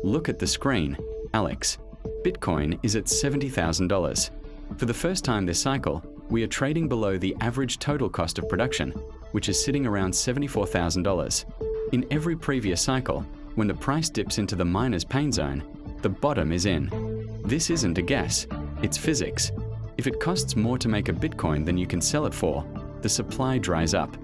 Look at the screen, Alex. Bitcoin is at $70,000. For the first time this cycle, we are trading below the average total cost of production, which is sitting around $74,000. In every previous cycle, when the price dips into the miner's pain zone, the bottom is in. This isn't a guess, it's physics. If it costs more to make a Bitcoin than you can sell it for, the supply dries up.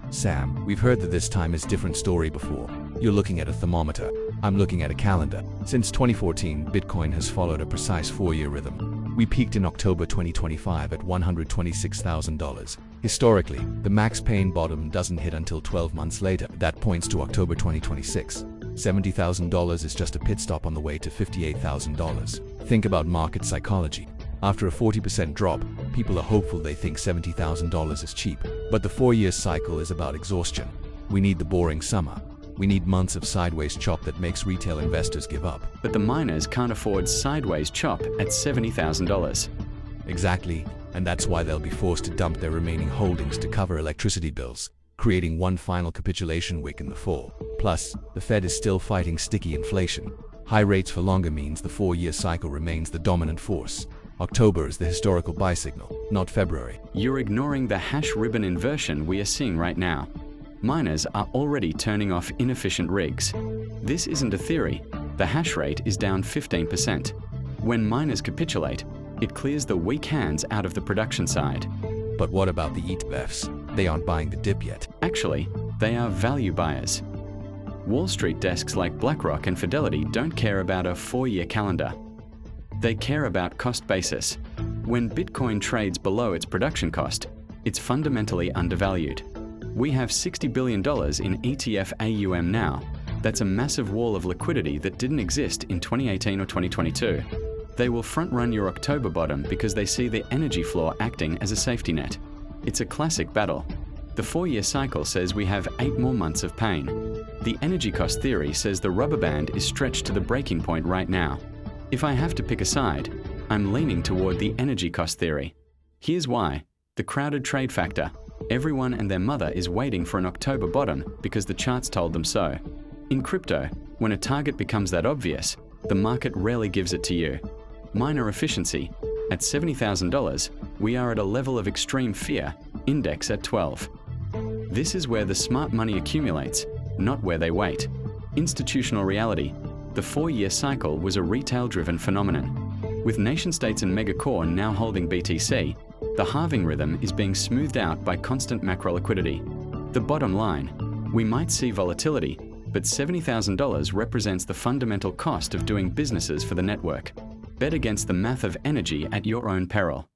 Sam, we've heard that this time is a different story before. You're looking at a thermometer. I'm looking at a calendar. Since 2014, Bitcoin has followed a precise 4-year rhythm. We peaked in October 2025 at $126,000. Historically, the max pain bottom doesn't hit until 12 months later. That points to October 2026. $70,000 is just a pit stop on the way to $58,000. Think about market psychology. After a 40% drop, people are hopeful. They think $70,000 is cheap. But the 4-year cycle is about exhaustion. We need the boring summer. We need months of sideways chop that makes retail investors give up. But the miners can't afford sideways chop at $70,000. Exactly, and that's why they'll be forced to dump their remaining holdings to cover electricity bills, creating one final capitulation wick in the fall. Plus, the Fed is still fighting sticky inflation. High rates for longer means the 4-year cycle remains the dominant force. October is the historical buy signal, not February. You're ignoring the hash ribbon inversion we are seeing right now. Miners are already turning off inefficient rigs. This isn't a theory. The hash rate is down 15%. When miners capitulate, it clears the weak hands out of the production side. But what about the ETFs? They aren't buying the dip yet. Actually, they are value buyers. Wall Street desks like BlackRock and Fidelity don't care about a 4-year calendar. They care about cost basis. When Bitcoin trades below its production cost, it's fundamentally undervalued. We have $60 billion in ETF AUM now. That's a massive wall of liquidity that didn't exist in 2018 or 2022. They will front-run your October bottom because they see the energy floor acting as a safety net. It's a classic battle. The 4-year cycle says we have 8 more months of pain. The energy cost theory says the rubber band is stretched to the breaking point right now. If I have to pick a side, I'm leaning toward the energy cost theory. Here's why. The crowded trade factor. Everyone and their mother is waiting for an October bottom because the charts told them so. In crypto, when a target becomes that obvious, the market rarely gives it to you. Miner efficiency. At $70,000, we are at a level of extreme fear, index at 12. This is where the smart money accumulates, not where they wait. Institutional reality. The 4-year cycle was a retail-driven phenomenon. With nation-states and megacore now holding BTC, the halving rhythm is being smoothed out by constant macro liquidity. The bottom line, we might see volatility, but $70,000 represents the fundamental cost of doing businesses for the network. Bet against the math of energy at your own peril.